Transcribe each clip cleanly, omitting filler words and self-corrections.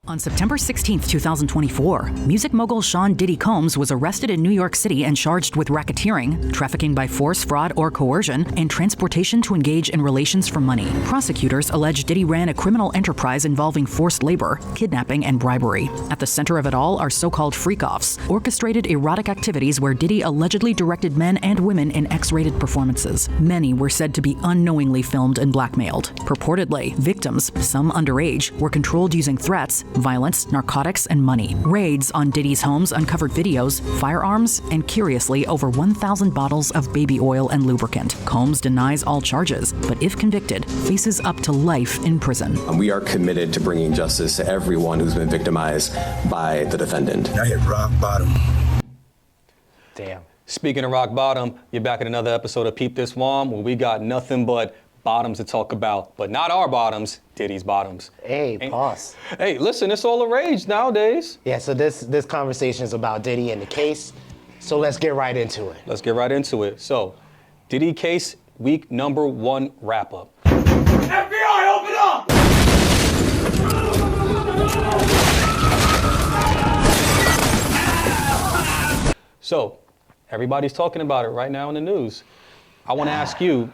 On September 16, 2024, music mogul 𝐬𝐮𝐬𝐫𝐿 Combs was arrested in New York City and charged with racketeering, trafficking by force, fraud, or coercion, and transportation to engage in relations for money. Prosecutors allege Diddy ran a criminal enterprise involving forced labor, kidnapping, and bribery. At the center of it all are so-called freak-offs, orchestrated erotic activities where Diddy allegedly directed men and women in X-rated performances. Many were said to be unknowingly filmed and blackmailed. Purportedly, victims, some underage, were controlled using threats, violence, narcotics, and money. Raids on Diddy's homes uncovered videos, firearms, and curiously, over 1,000 bottles of baby oil and lubricant. Combs denies all charges, but if convicted, faces up to life in prison. We are committed to bringing justice to everyone who's been victimized by the defendant. I hit rock bottom. Damn. Speaking of rock bottom, you're back in another episode of Peep This W.O.M, where we got nothing but bottoms to talk about, but not our bottoms, Diddy's bottoms. Hey, pause. Hey, listen, it's all the rage nowadays. Yeah, so this conversation is about Diddy and the case, so let's get right into it. Let's get right into it. So, Diddy case, week number 1 wrap-up. FBI, open up! So, everybody's talking about it right now in the news. I want to ask you,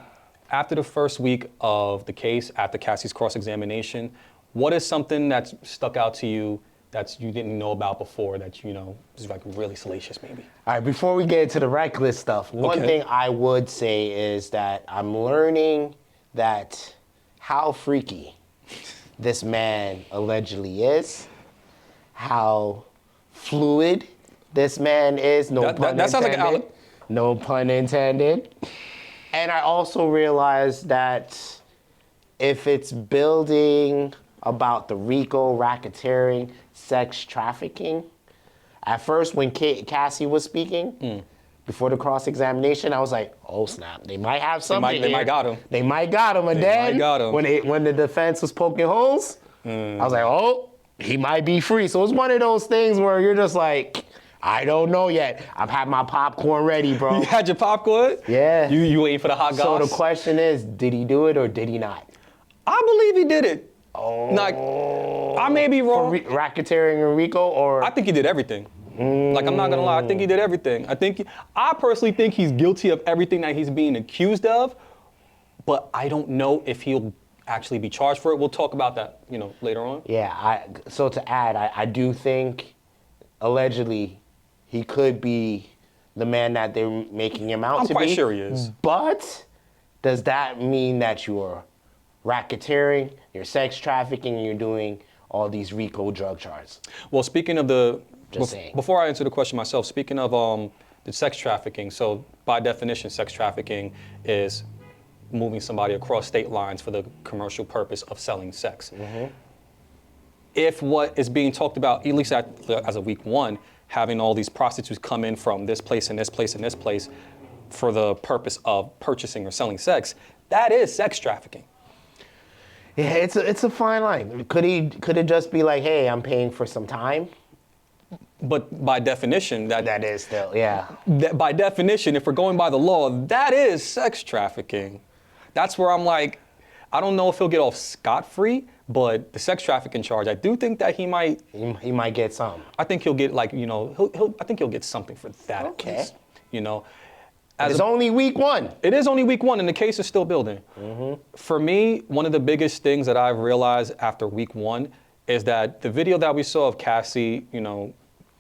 after the first week of the case, after Cassie's cross-examination, what is something that's stuck out to you that you didn't know about before that, you know, is like really salacious maybe? All right, before we get into the reckless stuff, one thing I would say is that I'm learning that how freaky this man allegedly is, how fluid this man is, no pun that sounds intended. like No pun intended. And I also realized that if it's building about the RICO, racketeering, sex trafficking, at first when Cassie was speaking, before the cross-examination, I was like, oh snap, they might have something They might got him. They might got him. And then when the defense was poking holes, I was like, oh, he might be free. So it's one of those things where you're just like, I don't know yet. I've had my popcorn ready, bro. You had your popcorn? Yeah. You waiting for the hot goss? So the question is, did he do it or did he not? I believe he did it. Oh. Like, I may be wrong. For racketeering and RICO, or? I think he did everything. Like, I'm not gonna lie, I think he did everything. I personally think he's guilty of everything that he's being accused of, but I don't know if he'll actually be charged for it. We'll talk about that, you know, later on. Yeah, so to add, I do think, allegedly, he could be the man that they're making him out to be. I'm quite sure he is. But does that mean that you're racketeering, you're sex trafficking, and you're doing all these RICO drug charges? Well, speaking of before I answer the question myself, speaking of the sex trafficking, so by definition, sex trafficking is moving somebody across state lines for the commercial purpose of selling sex. If what is being talked about, at least as of week 1, having all these prostitutes come in from this place and this place and this place for the purpose of purchasing or selling sex, that is sex trafficking. Yeah, it's a fine line. Could it just be like, hey, I'm paying for some time? But by definition, that is still, yeah. By definition, if we're going by the law, that is sex trafficking. That's where I'm like, I don't know if he'll get off scot-free, but the sex trafficking charge, I do think that he might. He might get some. I think he'll get, like, you know, I think he'll get something for that. Okay. At least, you know. It's only week 1. It is only week 1, and the case is still building. For me, one of the biggest things that I've realized after week 1 is that the video that we saw of Cassie, you know,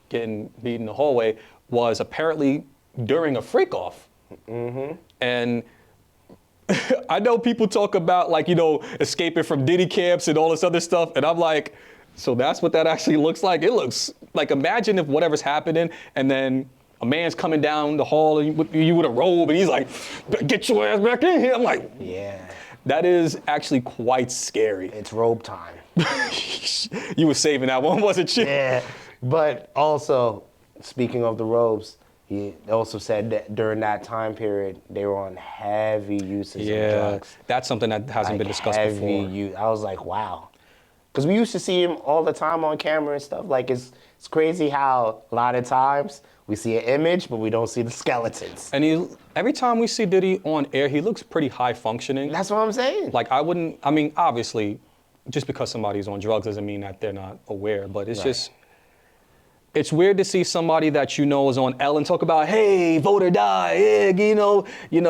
getting beat in the hallway was apparently during a freak-off. And I know people talk about, like, you know, escaping from Diddy camps and all this other stuff, and I'm like, so that's what that actually looks like? It looks like, imagine if whatever's happening, and then a man's coming down the hall and you with a robe, and he's like, get your ass back in here. I'm like, yeah. That is actually quite scary. It's robe time. You were saving that one, wasn't you? Yeah, but also, speaking of the robes, he also said that during that time period, they were on heavy usage of drugs. That's something that hasn't been discussed before. I was like, wow. Because we used to see him all the time on camera and stuff. Like, it's crazy how a lot of times we see an image, but we don't see the skeletons. And every time we see Diddy on air, he looks pretty high functioning. That's what I'm saying. Like, I mean, obviously, just because somebody's on drugs doesn't mean that they're not aware, but it's just, it's weird to see somebody that you know is on Ellen talk about, hey, vote or die, yeah,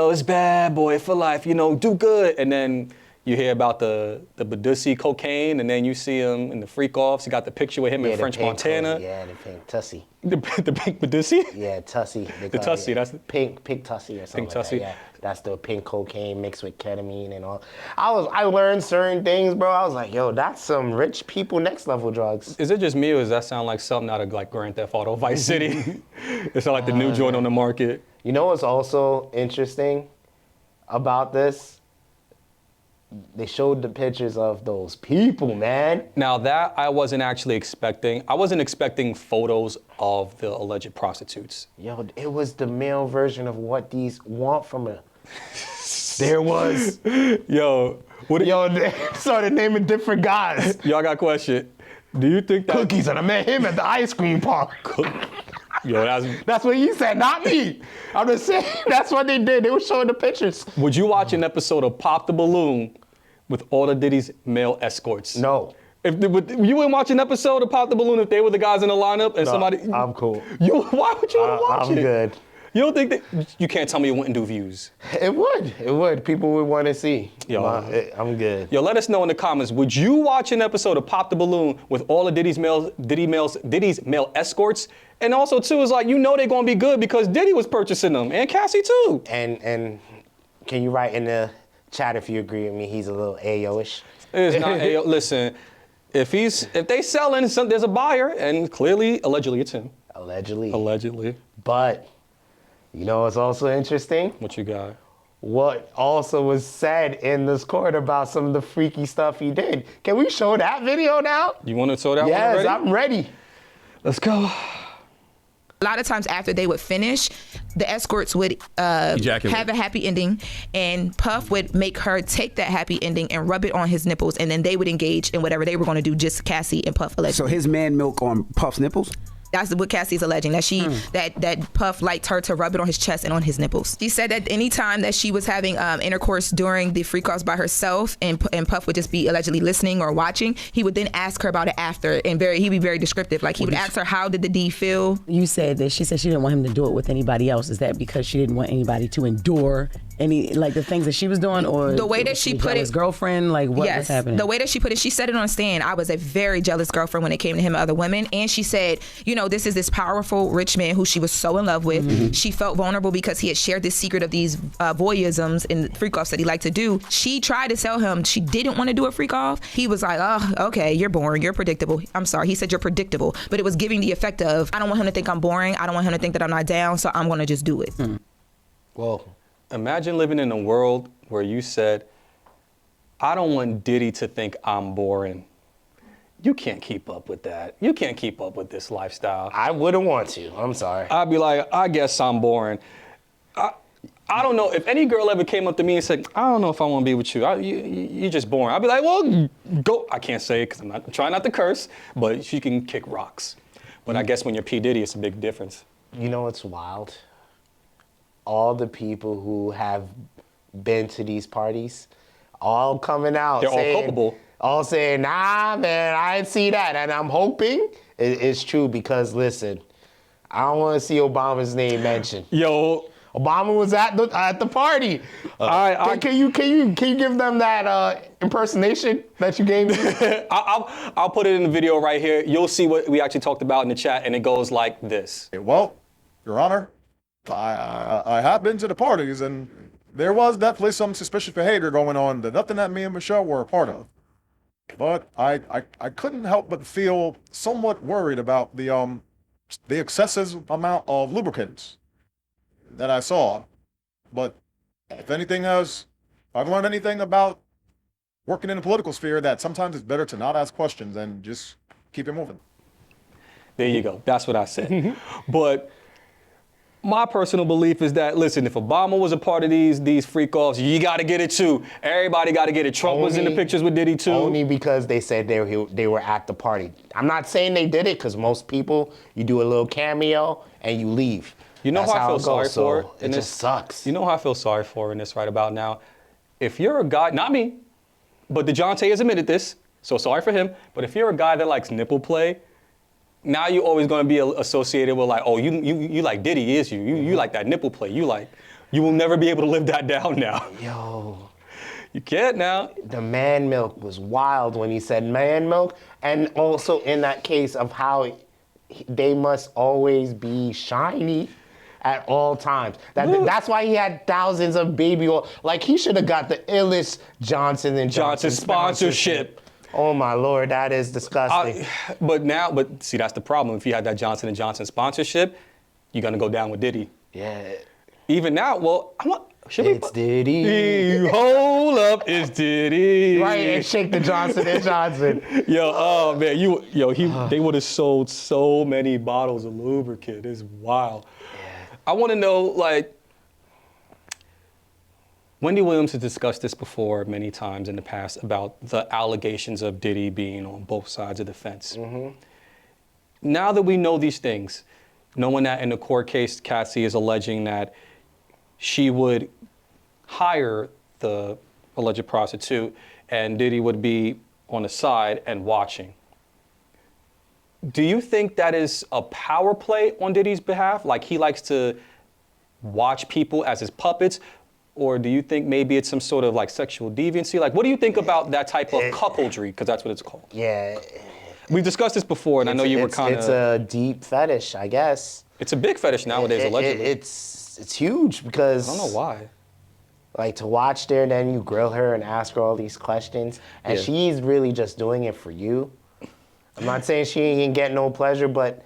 it's bad boy for life, do good. And then you hear about the Badussi cocaine, and then you see him in the freak offs. You got the picture with him in French Montana. Yeah, the pink Tussie. The pink Badussi? Yeah, Tussie. The Tussie, that's the pink Tussie or something pink like Tussie. that. Yeah, that's the pink cocaine mixed with ketamine and all. I learned certain things, bro. I was like, yo, that's some rich people next level drugs. Is it just me, or does that sound like something out of like Grand Theft Auto Vice City? It's like the new joint on the market. You know what's also interesting about this? They showed the pictures of those people, man. Now that I wasn't actually expecting. I wasn't expecting photos of the alleged prostitutes. Yo, it was the male version of what these want from a. There was. Yo, they started naming different guys. Yo, I got a question. Do you think that Cookies, and I met him at the ice cream park. Yo, That's what you said, not me. I'm just saying, that's what they did. They were showing the pictures. Would you watch an episode of Pop the Balloon with all of Diddy's male escorts? No. You wouldn't watch an episode of Pop the Balloon if they were the guys in the lineup and somebody. I'm cool. Why would you watch it? I'm good. You don't think that you can't tell me you wouldn't do views? It would. People would want to see. Yo, I'm good. Yo, let us know in the comments. Would you watch an episode of Pop the Balloon with all of Diddy's male escorts? And also too is like, they're gonna be good because Diddy was purchasing them and Cassie too. And can you write in the chat if you agree with me? He's a little Ayo-ish. It's not Ayo. Listen, if they selling, there's a buyer, and clearly, allegedly, it's him. Allegedly. But you know what's also interesting? What you got? What also was said in this court about some of the freaky stuff he did. Can we show that video now? You want to show that one Yes, already? I'm ready. Let's go. A lot of times after they would finish, the escorts would have a happy ending, and Puff would make her take that happy ending and rub it on his nipples, and then they would engage in whatever they were going to do, just Cassie and Puff allegedly. So his man milk on Puff's nipples? That's what Cassie's alleging, that that Puff liked her to rub it on his chest and on his nipples. She said that any time that she was having intercourse during the freak offs by herself, and Puff would just be allegedly listening or watching, he would then ask her about it after, and he'd be very descriptive. Like he would ask her, how did the D feel? You said that she said she didn't want him to do it with anybody else. Is that because she didn't want anybody to endure any, like the things that she was doing, or the way that she put it, his girlfriend, like what was happening? The way that she put it, she said it on stand. I was a very jealous girlfriend when it came to him and other women, and she said, this is this powerful rich man who she was so in love with. Mm-hmm. She felt vulnerable because he had shared this secret of these voyeurisms and freak offs that he liked to do. She tried to tell him she didn't want to do a freak off. He was like, oh, okay, you're boring, you're predictable. I'm sorry, he said you're predictable, but it was giving the effect of, I don't want him to think I'm boring, I don't want him to think that I'm not down, so I'm gonna just do it. Mm. Well, imagine living in a world where you said, I don't want Diddy to think I'm boring. You can't keep up with that. You can't keep up with this lifestyle. I wouldn't want to. I'm sorry. I'd be like, I guess I'm boring. I don't know. If any girl ever came up to me and said, I don't know if I want to be with you. You're just boring. I'd be like, well, go. I can't say it because I'm trying not to curse, but she can kick rocks. But I guess when you're P. Diddy, it's a big difference. You know what's wild? All the people who have been to these parties, all coming out. They're all culpable. All saying, nah, man, I didn't see that. And I'm hoping it's true because, listen, I don't want to see Obama's name mentioned. Yo. Obama was at the party. Can you give them that impersonation that you gave me? I'll put it in the video right here. You'll see what we actually talked about in the chat, and it goes like this. Well, Your Honor, I have been to the parties, and there was definitely some suspicious behavior going on that nothing that me and Michelle were a part of. But I couldn't help but feel somewhat worried about the excessive amount of lubricants that I saw. But if anything else, I've learned anything about working in the political sphere, that sometimes it's better to not ask questions and just keep it moving. There you go. That's what I said. But my personal belief is that, listen, if Obama was a part of these freak-offs, you got to get it too. Everybody got to get it. Trump was in the pictures with Diddy too. Only because they said they were at the party. I'm not saying they did it, because most people, you do a little cameo and you leave. You know That's how I feel sorry for? It just sucks. You know how I feel sorry for in this right about now? If you're a guy, not me, but Dajante has admitted this. So sorry for him, but if you're a guy that likes nipple play, now you're always going to be associated with like, oh, you like Diddy, is you? You like that nipple play. You will never be able to live that down now. Yo. You can't now. The man milk was wild when he said man milk. And also in that case of how they must always be shiny at all times. That's why he had thousands of baby oil. Like, he should have got the illest Johnson & Johnson sponsorship. Oh my Lord, that is disgusting. But see, that's the problem. If you had that Johnson & Johnson sponsorship, you're gonna go down with Diddy. Yeah. Even now, well, It's Diddy. Hold up, it's Diddy. Right, and shake the Johnson & Johnson. Yo, oh man, they would have sold so many bottles of lubricant. It's wild. Yeah. I want to know, like, Wendy Williams has discussed this before many times in the past about the allegations of Diddy being on both sides of the fence. Mm-hmm. Now that we know these things, knowing that in the court case, Cassie is alleging that she would hire the alleged prostitute and Diddy would be on the side and watching. Do you think that is a power play on Diddy's behalf? Like, he likes to watch people as his puppets? Or do you think maybe it's some sort of like sexual deviancy? Like, what do you think about that type of coupledry? Because that's what it's called. Yeah. We've discussed this before, and I know you were kind of... It's a deep fetish, I guess. It's a big fetish nowadays, allegedly. It's huge because... I don't know why. Like, to watch there, then you grill her and ask her all these questions, and she's really just doing it for you. I'm not saying she ain't getting no pleasure, but...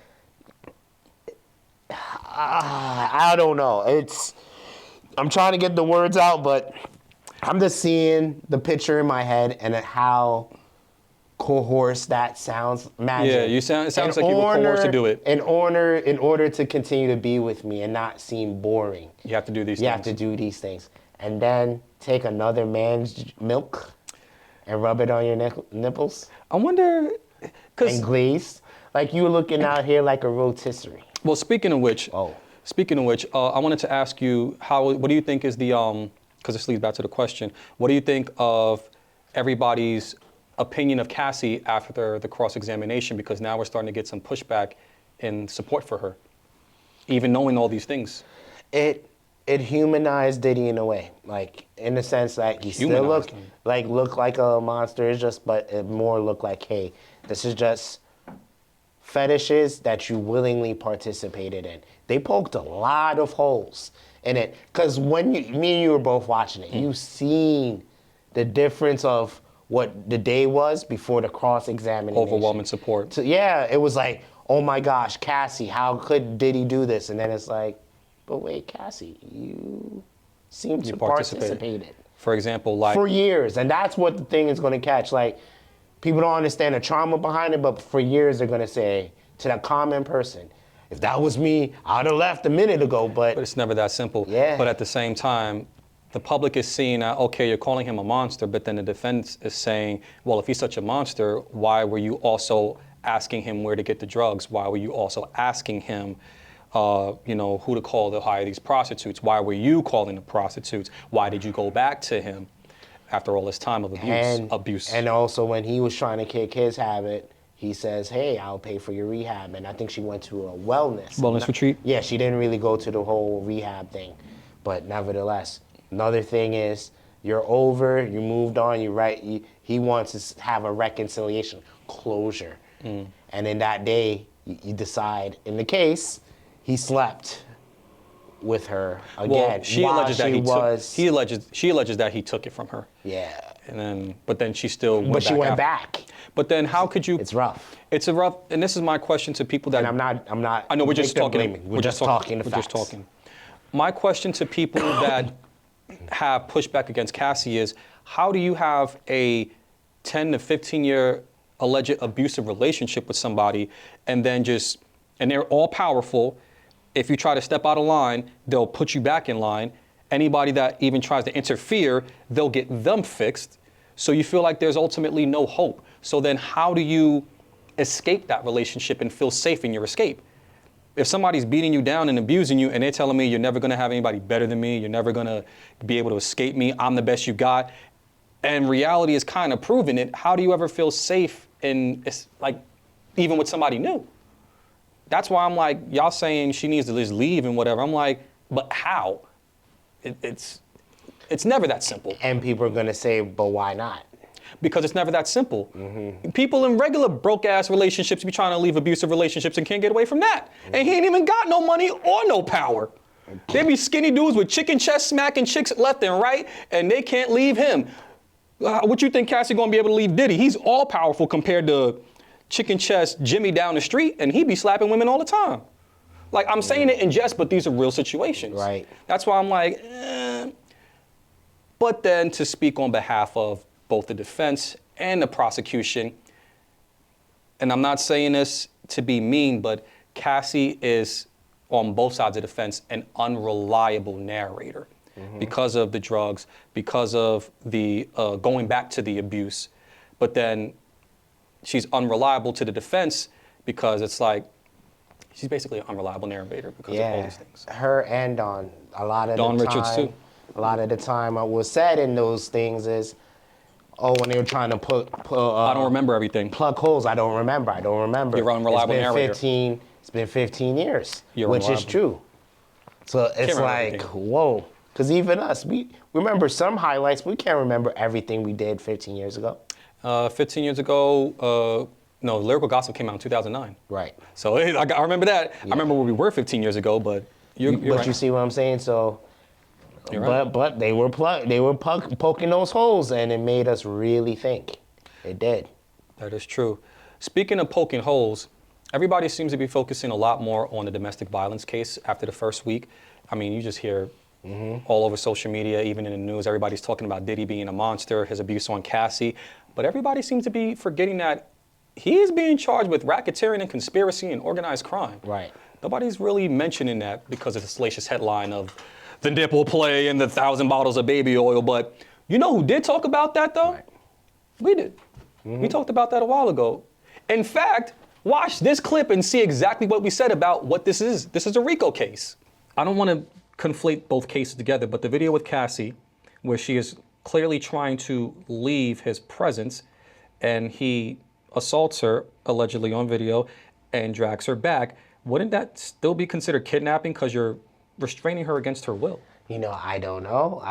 I don't know. I'm trying to get the words out, but I'm just seeing the picture in my head and how coerced that sounds. Imagine. Yeah, it sounds like you were coerced to do it. In order to continue to be with me and not seem boring. You have to do these things. You have to do these things. And then take another man's milk and rub it on your nipples. I wonder... And glaze. Like, you looking out here like a rotisserie. Well, speaking of which... I wanted to ask you, what do you think is the, because this leads back to the question, what do you think of everybody's opinion of Cassie after the cross-examination? Because now we're starting to get some pushback in support for her, even knowing all these things. It humanized Diddy in a way, like, in the sense that he still look like a monster, but it more looked like, hey, this is just fetishes that you willingly participated in. They poked a lot of holes in it. Because when me and you were both watching it, you seen the difference of what the day was before the cross-examination. Overwhelming support. So, yeah, it was like, oh my gosh, Cassie, how could Diddy do this? And then it's like, but wait, Cassie, you seem to participate. For example, like... For years, and that's what the thing is going to catch. Like, people don't understand the trauma behind it, but for years they're going to say to that common person, if that was me, I'd have left a minute ago, but it's never that simple. Yeah. But at the same time, the public is seeing that, okay, you're calling him a monster, but then the defense is saying, well, if he's such a monster, why were you also asking him where to get the drugs? Why were you also asking him, who to call to hire these prostitutes? Why were you calling the prostitutes? Why did you go back to him after all this time of abuse? And also when he was trying to kick his habit, he says, hey, I'll pay for your rehab. And I think she went to a wellness retreat? Yeah, she didn't really go to the whole rehab thing. But nevertheless, another thing is, you're over, you moved on, he wants to have a reconciliation, closure. And in that day, you decide, in the case, he slept with her again. Well, she alleges that he took it from her. Yeah. But then she still went back. But she went back. But then how could you? It's rough. It's a rough, and this is my question to people that. And I'm not. I know we're just talking. Blaming. We're just talking. We're just talking. My question to people that have pushback against Cassie is, how do you have a 10 to 15 year alleged abusive relationship with somebody, and then and they're all powerful. If you try to step out of line, they'll put you back in line. Anybody that even tries to interfere, they'll get them fixed. So you feel like there's ultimately no hope. So then how do you escape that relationship and feel safe in your escape? If somebody's beating you down and abusing you and they're telling me you're never gonna have anybody better than me, you're never gonna be able to escape me, I'm the best you got, and reality is kind of proving it, how do you ever feel safe in, it's like, even with somebody new? That's why I'm like, y'all saying she needs to just leave and whatever. I'm like, but how? It's never that simple. And people are gonna say, but why not? Because it's never that simple. People in regular broke-ass relationships be trying to leave abusive relationships and can't get away from that. And he ain't even got no money or no power. They be skinny dudes with chicken chest smacking chicks left and right, and they can't leave him. What you think Cassie gonna be able to leave Diddy? He's all powerful compared to chicken chest Jimmy down the street, and he be slapping women all the time. Like, I'm saying it in jest, but these are real situations. Right. That's why I'm like, But then to speak on behalf of both the defense and the prosecution, and I'm not saying this to be mean, but Cassie is, on both sides of the fence, an unreliable narrator because of the drugs, because of the going back to the abuse. But then she's unreliable to the defense because it's like, she's basically an unreliable narrator because of all these things. Her and Dawn, a lot of Dawn the Richards time, too. a lot of the time what was said in those things is, oh, when they were trying to put I don't remember everything. Plug holes, I don't remember. You're an unreliable narrator. It's been 15 years, You're which is unreliable. true. So it's remember like, everything. whoa. Because even us, we remember some highlights, but we can't remember everything we did 15 years ago. 15 years ago, no, Lyrical Gossip came out in 2009. Right. So I remember that. I remember where we were 15 years ago, but you're right. You see what I'm saying? So, You're right. but they were poking those holes, and it made us really think. It did. That is true. Speaking of poking holes, everybody seems to be focusing a lot more on the domestic violence case after the first week. I mean, you just hear all over social media, even in the news, everybody's talking about Diddy being a monster, his abuse on Cassie. But everybody seems to be forgetting that he is being charged with racketeering and conspiracy and organized crime. Right. Nobody's really mentioning that because of the salacious headline of the nipple play and the 1,000 bottles of baby oil. But you know who did talk about that, though? Right. We did. We talked about that a while ago. In fact, watch this clip and see exactly what we said about what this is. This is a RICO case. I don't want to conflate both cases together, but the video with Cassie, where she is clearly trying to leave his presence, and he assaults her, allegedly on video, and drags her back, wouldn't that still be considered kidnapping because you're restraining her against her will? You know, I don't know.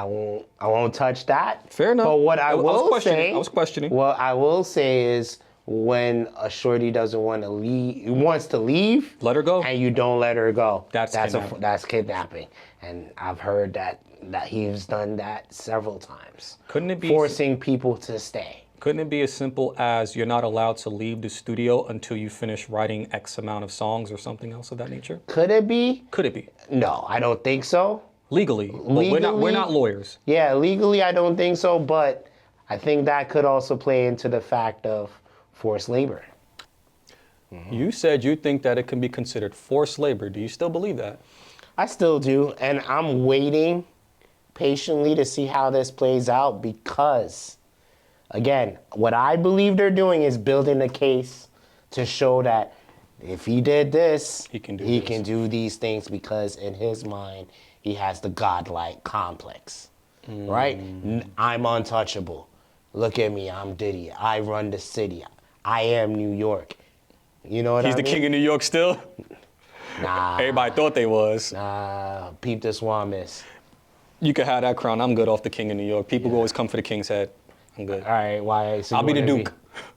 I won't touch that. Fair enough. But what I was questioning. What I will say is, when a shorty doesn't want to leave, wants to leave, Let her go. and you don't let her go. That's kidnapping. That's kidnapping. And I've heard that he's done that several times. Couldn't it be forcing people to stay? Couldn't it be as simple as you're not allowed to leave the studio until you finish writing X amount of songs or something else of that nature? Could it be? Could it be? No, I don't think so. Legally, but we're not lawyers. Yeah, legally I don't think so, but I think that could also play into the fact of forced labor. You said you think that it can be considered forced labor. Do you still believe that? I still do, and I'm waiting patiently to see how this plays out because, again, what I believe they're doing is building a case to show that if he did this, he can do these things because in his mind, he has the godlike complex, right? I'm untouchable. Look at me, I'm Diddy. I run the city. I am New York. You know what I mean? He's the king of New York still? Nah. Everybody thought they was. Nah, Peep This W.O.M is. You can have that crown. I'm good off the king of New York. People always come for the king's head. I'm good. All right, why? So I'll be the Duke.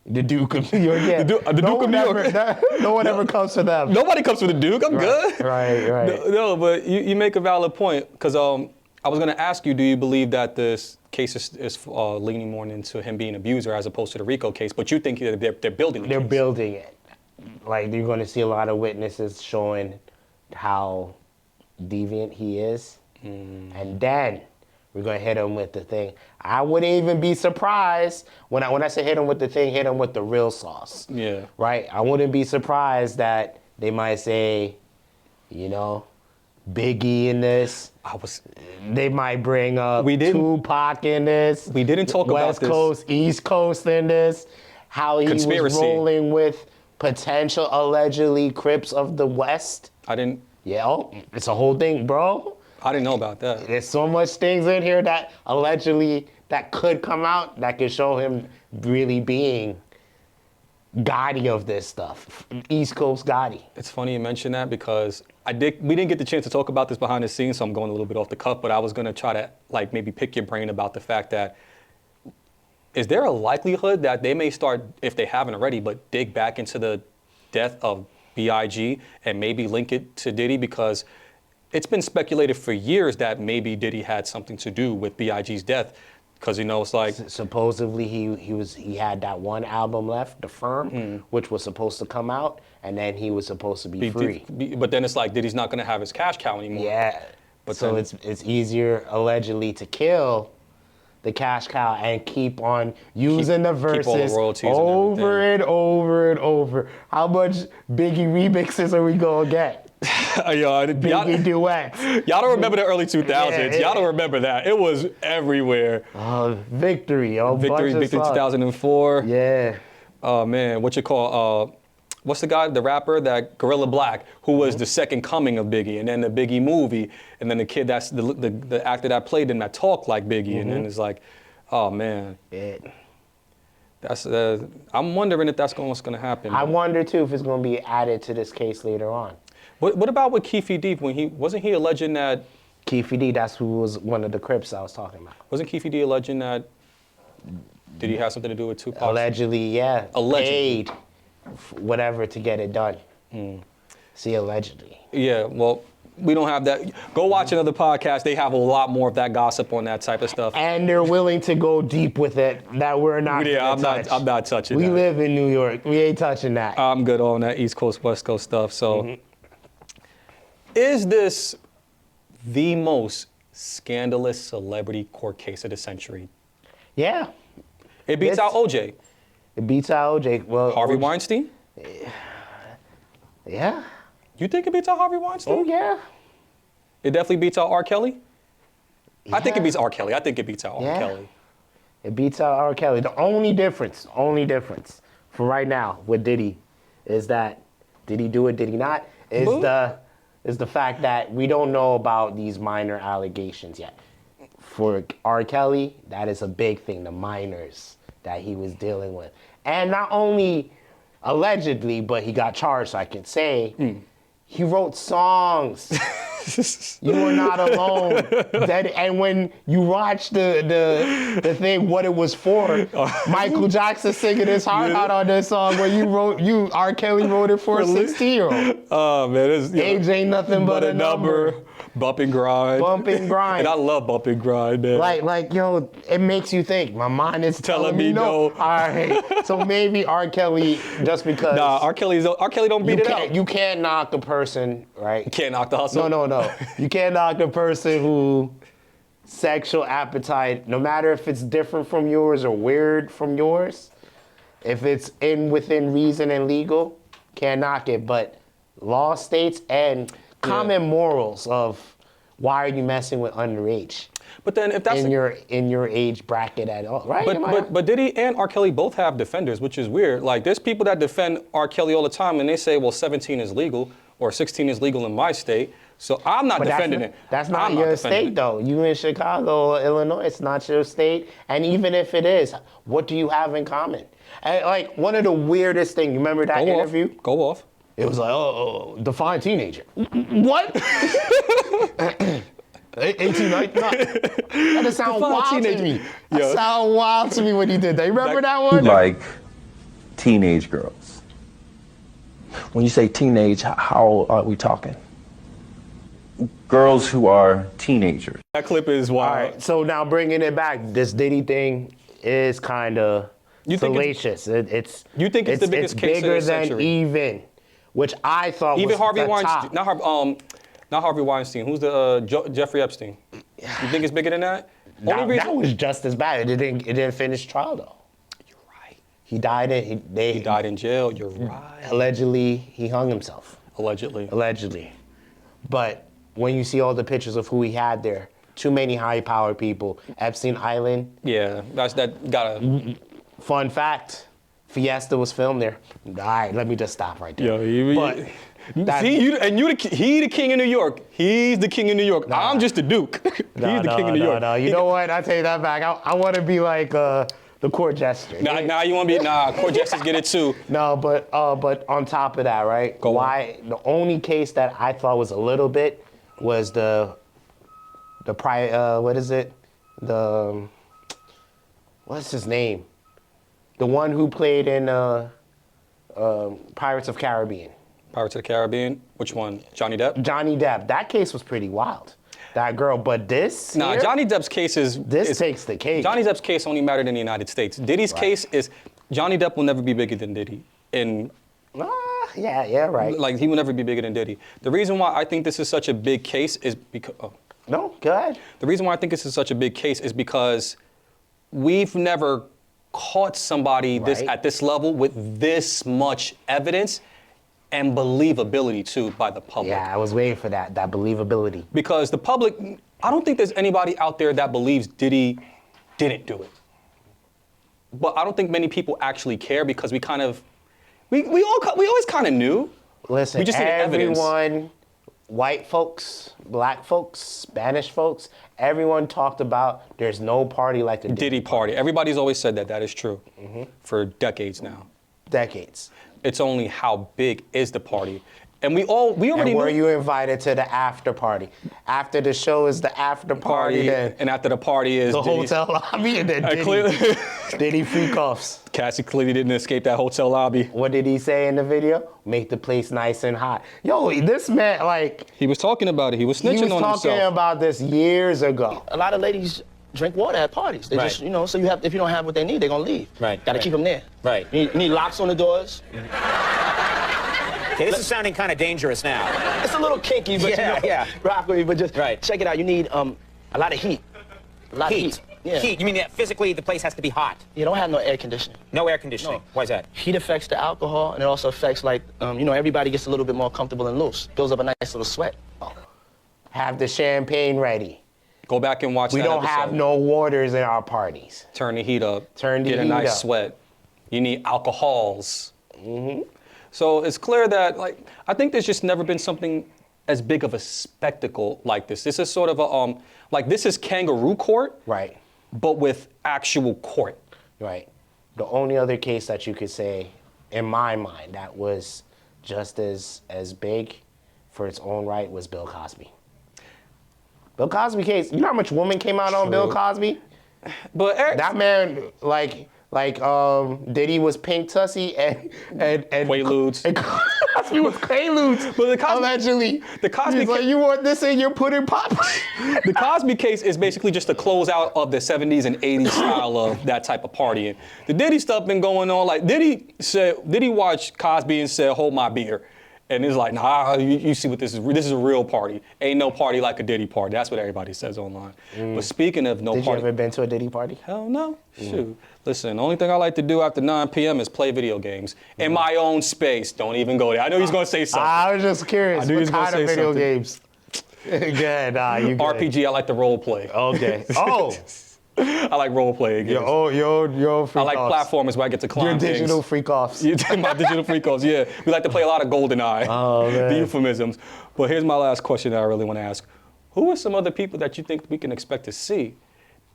The Duke of New York, yeah. The Duke of New York. No one ever comes for them. Nobody comes for the Duke. I'm good. Right. No, but you make a valid point because I was going to ask you, do you believe that this case is leaning more into him being an abuser as opposed to the RICO case? But you think they're building the They're case. building it. Like, you're going to see a lot of witnesses showing how deviant he is. And then we're going to hit him with the thing. I wouldn't even be surprised when I say hit him with the thing, hit him with the real sauce. Yeah. Right? I wouldn't be surprised that they might say, you know, Biggie in this. They might bring up Tupac in this. We didn't talk about this. West Coast, East Coast in this. How he was rolling with potential allegedly Crips of the West. I didn't. Yeah, it's a whole thing, bro. I didn't know about that. There's so much things in here that allegedly that could come out that could show him really being Gotti of this stuff, East Coast Gotti. It's funny you mention that because we didn't get the chance to talk about this behind the scenes, so I'm going a little bit off the cuff, but I was gonna try to like maybe pick your brain about the fact that is there a likelihood that they may start, if they haven't already, but dig back into the death of B.I.G. and maybe link it to Diddy? Because it's been speculated for years that maybe Diddy had something to do with B.I.G.'s death. Because it's like supposedly he had that one album left, The Firm, which was supposed to come out, and then he was supposed to be free. But then it's like Diddy's not gonna have his cash cow anymore. Yeah. But so it's easier allegedly to kill the cash cow and keep on using the verses all the royalties over and over and over. How much Biggie remixes are we gonna get? Biggie duets. Y'all don't remember the early 2000s. Y'all don't remember that. It was everywhere. Victory. Victory 2004. Yeah. Oh man, what's the guy, the rapper, that Gorilla Black, who was the second coming of Biggie, and then the Biggie movie, and then the kid that's the actor that played him that talked like Biggie, and then it's like, oh man. That's I'm wondering if that's what's gonna happen. I wonder too if it's gonna be added to this case later on. What about with 𝐾𝐸 when wasn't he alleging that 𝐾𝐸, that's who was one of the Crips I was talking about. Wasn't 𝐾𝐸 alleging that did he have something to do with Tupac? Allegedly, yeah. Allegedly. Paid whatever to get it done. See, allegedly. Yeah, well, we don't have that. Go watch another podcast. They have a lot more of that gossip on that type of stuff. And they're willing to go deep with it that we're not I'm not touching we that. We live in New York. We ain't touching that. I'm good on that East Coast, West Coast stuff. So is this the most scandalous celebrity court case of the century? Yeah. It beats out OJ. It beats out OJ. Well, Harvey Weinstein? Yeah. You think it beats out Harvey Weinstein? Oh, yeah. It definitely beats out R. Kelly? Yeah. I think it beats R. Kelly. I think it beats out R. Kelly. It beats out R. Kelly. The only difference for right now with Diddy is that did he do it, did he not? Is the fact that we don't know about these minor allegations yet. For R. Kelly, that is a big thing, the minors that he was dealing with. And not only allegedly, but he got charged, I can say, he wrote songs. You are not alone. And when you watch the thing, what it was for, Michael Jackson singing his heart out on this song where R. Kelly wrote it for a 16-year-old. Oh man, age ain't nothing but a number. Bump and grind. Bump and grind. And I love bump and grind, man. Like, yo, it makes you think. My mind is telling me no. All right. So maybe R. Kelly, just because. Nah, R. Kelly don't beat it out. You can't knock a person, right? You can't knock the hustle. No. You can't knock a person who sexual appetite, no matter if it's different from yours or weird from yours, if it's within reason and legal, can't knock it. But law states and common morals of why are you messing with underage? But then if that's in your age bracket at all, right? But Diddy and R. Kelly both have defenders, which is weird. Like there's people that defend R. Kelly all the time, and they say, well, 17 is legal or 16 is legal in my state, so I'm not defending it. That's not your state, though. You in Chicago or Illinois, it's not your state. And even if it is, what do you have in common? And like one of the weirdest things, you remember that interview? Go off. It was like, define teenager. What? 18, 19. That just sound wild to me. That sound wild to me when he did that. You remember that one? Like teenage girls. When you say teenage, how old are we talking? Girls who are teenagers. That clip is wild. All right, so now bringing it back, this Diddy thing is kind of salacious. You think it's the biggest case of the century? Even, which I thought even was Harvey the Weinstein, top. not Harvey Weinstein. Who's the Jeffrey Epstein? You think it's bigger than that? That was just as bad. It didn't finish trial though. You're right. He died in jail. You're right. Allegedly, he hung himself. Allegedly. But when you see all the pictures of who he had there, too many high-powered people. Epstein Island. Yeah, that gotta. Fun fact: Fiesta was filmed there. All right, let me just stop right there. He the king of New York. He's the king of New York. Nah. I'm just the Duke. He's the king of New York. No, you know what? I take that back. I want to be like the court jester. Nah, you want to be court jesters get it too. No, but on top of that, right? The only case that I thought was a little bit was the what is it? What's his name? The one who played in Pirates of Caribbean. Pirates of the Caribbean? Which one? Johnny Depp? Johnny Depp. That case was pretty wild. That girl, but this here, Johnny Depp's case takes the cake. Johnny Depp's case only mattered in the United States. Diddy's case is Johnny Depp will never be bigger than Diddy. Yeah, right. Like he will never be bigger than Diddy. The reason why I think this is such a big case is because No, go ahead. The reason why I think this is such a big case is because we've never caught somebody at this level with this much evidence and believability too by the public. Yeah, I was waiting for that believability. Because the public, I don't think there's anybody out there that believes Diddy didn't do it. But I don't think many people actually care because we always kind of knew. Listen, we just needed evidence. Everyone, white folks, black folks, Spanish folks, everyone talked about there's no party like the Diddy party. Everybody's always said that. That is true for decades now. Decades. It's only how big is the party. And we already were knew. you invited to the after party? After the show is the after party, then and after the party is the Diddy's, hotel lobby, and then Diddy freak-offs. Cassie clearly didn't escape that hotel lobby. What did he say in the video? Make the place nice and hot. Yo, this man, like... He was talking about it. He was snitching on himself. He was talking about this years ago. A lot of ladies drink water at parties. They just, so if you don't have what they need, they're gonna leave. Right. Gotta keep them there. Right. You need locks on the doors. Okay, this is sounding kind of dangerous now. It's a little kinky, but rock with me, but just check it out. You need a lot of heat. A lot of heat. Yeah. Heat. You mean that physically the place has to be hot? You don't have no air conditioning. No air conditioning. No. Why is that? Heat affects the alcohol, and it also affects, like, everybody gets a little bit more comfortable and loose. Builds up a nice little sweat. Have the champagne ready. Go back and watch We that don't episode. have no waters in our parties. Turn the heat up. Get a nice sweat. You need alcohols. So it's clear that, I think there's just never been something as big of a spectacle like this. This is sort of a, this is kangaroo court. Right. But with actual court. Right. The only other case that you could say, in my mind, that was just as big for its own right was Bill Cosby. Bill Cosby case, you know how much women came out on Bill Cosby? But that man, Diddy was Pink Tussie and Quaaludes. And Cosby was Quaaludes. But the Cosby, allegedly. The Cosby he's like, you want this in your pudding pop? The Cosby case is basically just a closeout of the 70s and 80s style of that type of partying. The Diddy stuff been going on, Diddy watched Cosby and said, hold my beer. And it's like, nah, you see what this is. This is a real party. Ain't no party like a Diddy party. That's what everybody says online. But speaking of no party. Did you ever been to a Diddy party? Hell no. Shoot. Listen, the only thing I like to do after 9 p.m. is play video games. In my own space. Don't even go there. I know he's going to say something. I was just curious. What kind of video games? Good, you good. RPG, I like to role play. Okay. Oh. I like role-playing games. Your freak I like platformers where I get to climb things. Your digital freak-offs. My digital freak-offs, yeah. We like to play a lot of GoldenEye. Oh, man. The euphemisms. But here's my last question that I really want to ask. Who are some other people that you think we can expect to see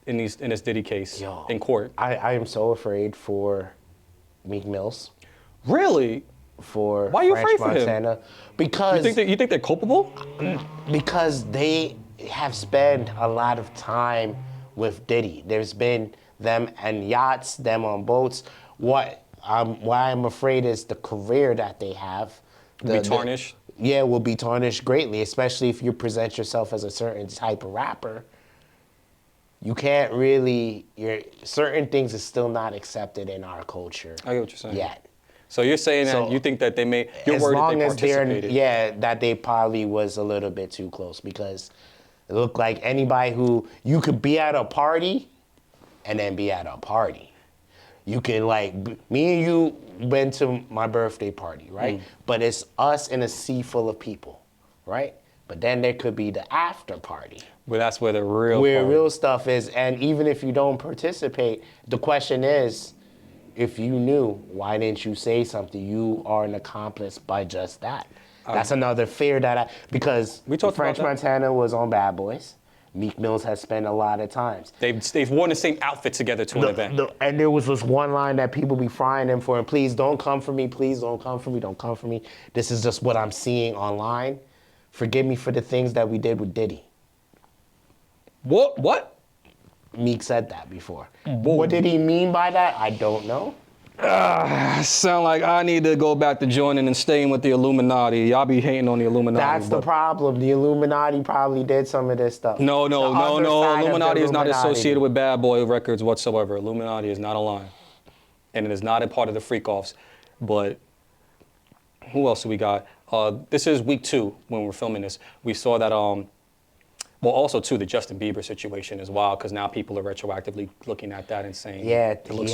in this Diddy case in court? I am so afraid for Meek Mills. Really? For Why are you French afraid for Montana. him? Because you think they're culpable? Because they have spent a lot of time with Diddy. There's been them on yachts, them on boats. Why I'm afraid is the career that they have. Will be tarnished? Will be tarnished greatly, especially if you present yourself as a certain type of rapper. You can't really, certain things is still not accepted in our culture. I get what you're saying. Yet. So you're saying that you think that they may, you're worried that they participated. That they probably was a little bit too close because it looked like anybody who, you could be at a party and then be at a party. You can me and you went to my birthday party, right? But it's us in a sea full of people, right? But then there could be the after party. Well, that's where the real stuff is. And even if you don't participate, the question is, if you knew, why didn't you say something? You are an accomplice by just that. That's another fear that because French Montana was on Bad Boys. Meek Mills has spent a lot of times. They've worn the same outfit together to an event. And there was this one line that people be frying him for, and please don't come for me, please don't come for me, don't come for me. This is just what I'm seeing online. Forgive me for the things that we did with Diddy. What? Meek said that before. Whoa. What did he mean by that? I don't know. Sound like I need to go back to joining and staying with the Illuminati. Y'all be hating on the Illuminati. That's the problem. The Illuminati probably did some of this stuff. No. Illuminati is not associated with Bad Boy Records whatsoever. Illuminati is not a line. And it is not a part of the freak-offs. But who else do we got? This is week 2 when we're filming this. We saw that, well, also, too, the Justin Bieber situation is wild because now people are retroactively looking at that and saying, yeah, it looks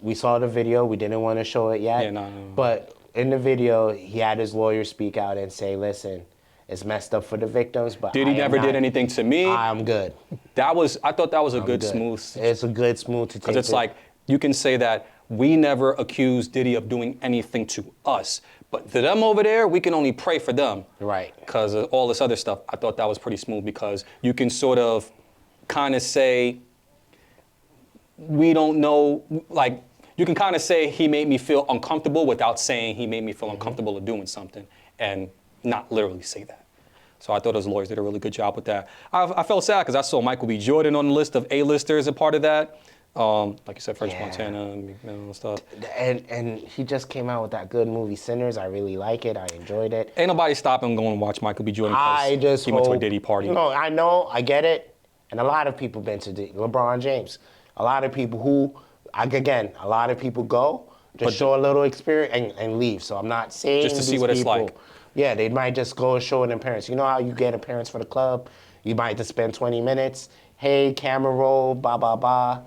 we saw the video. We didn't want to show it yet. Yeah, no. But in the video, he had his lawyer speak out and say, listen, it's messed up for the victims, but Diddy never did anything to me. I'm good. I thought that was a good smooth. It's a good smooth to take. Because it's like, you can say that we never accused Diddy of doing anything to us. But to them over there, we can only pray for them. Right. Because of all this other stuff. I thought that was pretty smooth because you can sort of kind of say, we don't know, like, you can kind of say he made me feel uncomfortable without saying he made me feel uncomfortable of doing something and not literally say that. So I thought his lawyers did a really good job with that. I felt sad because I saw Michael B. Jordan on the list of A-listers a part of that. Like you said, French Montana and stuff. And he just came out with that good movie, Sinners. I really like it. I enjoyed it. Ain't nobody stopping going to watch Michael B. Jordan because he went to a Diddy party. No, I know, I get it. And a lot of people been to LeBron James. A lot of people who, again, a lot of people go, just show a little experience and leave. So I'm not saying just to see what it's like. Yeah, they might just go and show it in parents. You know how you get appearance for the club? You might just spend 20 minutes. Hey, camera roll, blah, blah, blah.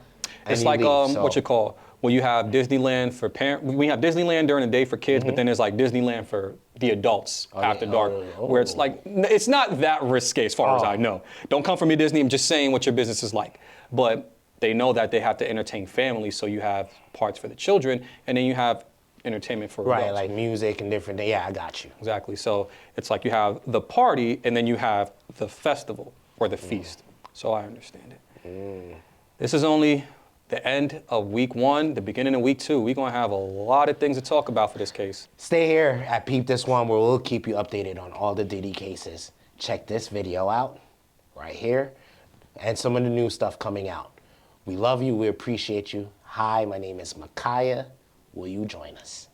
It's like what you call when you have Disneyland for parents. We have Disneyland during the day for kids, but then there's like Disneyland for the adults after dark, where it's like it's not that risque as far as I know. Don't come for me, Disney. I'm just saying what your business is like. But they know that they have to entertain families, so you have parts for the children, and then you have entertainment for adults. Right, like music and different things. Yeah, I got you. Exactly. So it's like you have the party, and then you have the festival or the feast. So I understand it. This is only the end of week 1, the beginning of week 2. We're going to have a lot of things to talk about for this case. Stay here at Peep This W.O.M, where we'll keep you updated on all the Diddy cases. Check this video out right here and some of the new stuff coming out. We love you. We appreciate you. Hi, my name is Maciah. Will you join us?